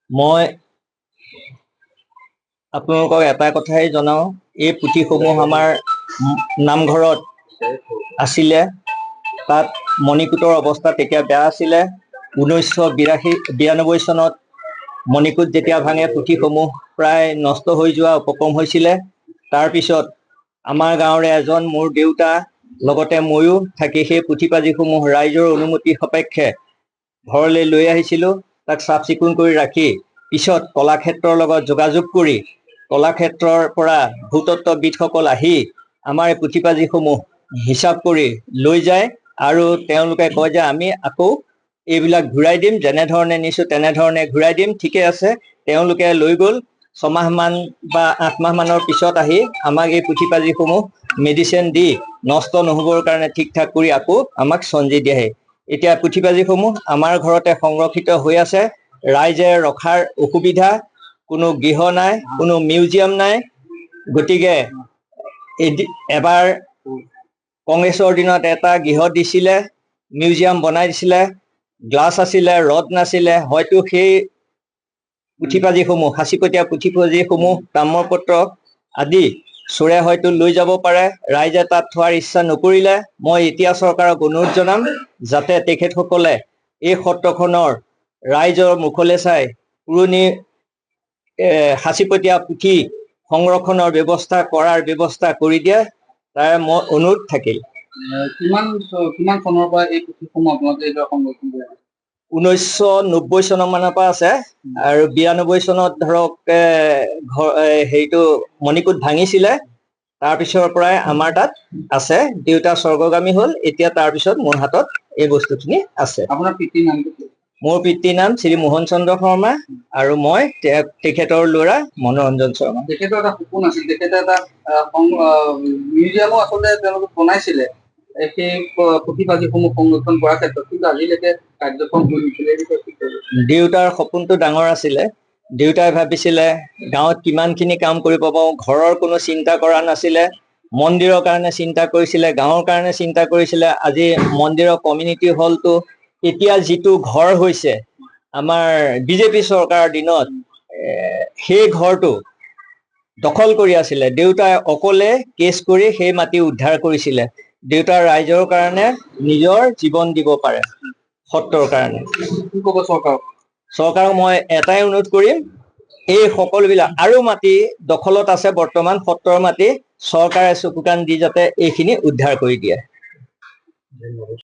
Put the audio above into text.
মই আপোনালোকক এটা কথাই জনাও, এই পুথিসমূহ আমাৰ নামঘৰত আছিলে। তাত মণিকূটৰ অৱস্থা তেতিয়া বেয়া আছিলে। 1992 চনত মণিকূট যেতিয়া ভাঙে পুথিসমূহ প্ৰায় নষ্ট হৈ যোৱা উপক্ৰম হৈছিলে। তাৰপিছত আমাৰ গাঁৱৰে এজন মোৰ দেউতা লগতে ময়ো থাকি সেই পুথিপাঁজিসমূহ ৰাইজৰ অনুমতি সাপেক্ষে ঘৰলৈ লৈ আহিছিলোঁ। তাক চাফ চিকুণ কৰি ৰাখি পিছত কলাক্ষেত্ৰৰ লগত যোগাযোগ কৰি কলাক্ষেত্ৰৰ পৰা ভূতত্ত্ববিদসকল আহি আমাৰ এই পুথিপাঁজিসমূহ হিচাপ কৰি লৈ যায় আৰু তেওঁলোকে কয় যে আমি আকৌ এইবিলাক ঘূৰাই দিম, যেনেধৰণে নিছোঁ তেনেধৰণে ঘূৰাই দিম। ঠিকে আছে, তেওঁলোকে লৈ গ'ল। 6 মাহমান বা 8 মাহমানৰ পিছত আহি আমাক এই পুথিপাঁজিসমূহ মেডিচিন দি নষ্ট নহ'বৰ কাৰণে ঠিক ঠাক কৰি আকৌ আমাক চঞ্জি দিয়েহি। এতিয়া পুথিপাঁজিসমূহ আমাৰ ঘৰতে সংৰক্ষিত হৈ আছে। ৰাইজে ৰখাৰ অসুবিধা, কোনো গৃহ নাই, কোনো মিউজিয়াম নাই। গতিকে এবাৰ কংগ্ৰেছৰ দিনত এটা গৃহ দিছিলে, মিউজিয়াম বনাই দিছিলে, গ্লাছ আছিলে, ৰদ নাছিলে। হয়তো সেই পুথিপাঁজিসমূহ, সাঁচিপতীয়া পুথিপাঁজিসমূহ, তাম্ৰপত্ৰ আদি চোৰে হয়তো লৈ যাব পাৰে। ৰাইজে তাত থোৱাৰ ইচ্ছা নকৰিলে মই এতিয়া চৰকাৰক অনুৰোধ জনাম যাতে তেখেতসকলে এই সত্ৰখনৰ ৰাইজৰ মুখলৈ চাই পুৰণি সাঁচিপতীয়া পুথি সংৰক্ষণৰ ব্যৱস্থা কৰাৰ ব্যৱস্থা কৰি দিয়ে, তাৰে মই অনুৰোধ থাকিল। কিমান চনৰ পৰা এই পুথিসমূহ আপোনালোকে এইদৰে সংৰক্ষণ কৰি আছে? 1990 চনৰ মানৰ পৰা আছে আৰু 92 চনত ধৰক হেৰিটো মণিকূট ভাঙিছিলে। তাৰপিছৰ পৰাই আমাৰ তাত আছে। দেউতা স্বৰ্গগামী হ'ল, এতিয়া তাৰপিছত মোৰ হাতত এই বস্তুখিনি আছে। আপোনাৰ পিতৃৰ নামটো কি? মোৰ পিতৃৰ নাম শ্ৰী মোহন চন্দ্ৰ শৰ্মা আৰু মই তেখেতৰ ল'ৰা মনোৰঞ্জন শৰ্মা। তেখেতৰ এটা সপোন আছিল, তেখেতে এটা মিউজিয়ামো আচলতে তেওঁলোকে বনাইছিলে সেই পুথিপাঁজিসমূহ সংৰক্ষণ কৰাৰ ক্ষেত্ৰত, কিন্তু আজিলৈকে কাৰ্যক্ৰম হৈ নুঠিলে। দেউতাৰ সপোনটো ডাঙৰ আছিলে। দেউতাই ভাবিছিলে গাঁৱত কিমানখিনি কাম কৰিব পাৰোঁ, ঘৰৰ কোনো চিন্তা কৰা নাছিলে। মন্দিৰৰ কাৰণে চিন্তা কৰিছিলে, গাঁৱৰ কাৰণে চিন্তা কৰিছিলে। আজি মন্দিৰৰ কমিউনিটি হলটো এতিয়া যিটো ঘৰ হৈছে আমাৰ বিজেপি চৰকাৰৰ দিনত, সেই ঘৰটো দখল কৰি আছিলে। দেউতাই অকলে কেছ কৰি সেই মাটি উদ্ধাৰ কৰিছিলে। দেউতাৰ ৰাইজৰ কাৰণে নিজৰ জীৱন দিব পাৰে, সত্ৰৰ কাৰণে। কি ক'ব চৰকাৰক? চৰকাৰক মই এটাই অনুৰোধ কৰিম, এই সকলোবিলাক আৰু মাটি দখলত আছে বৰ্তমান সত্ৰৰ মাটি, চৰকাৰে চকু কাণ দি যাতে এইখিনি উদ্ধাৰ কৰি দিয়ে।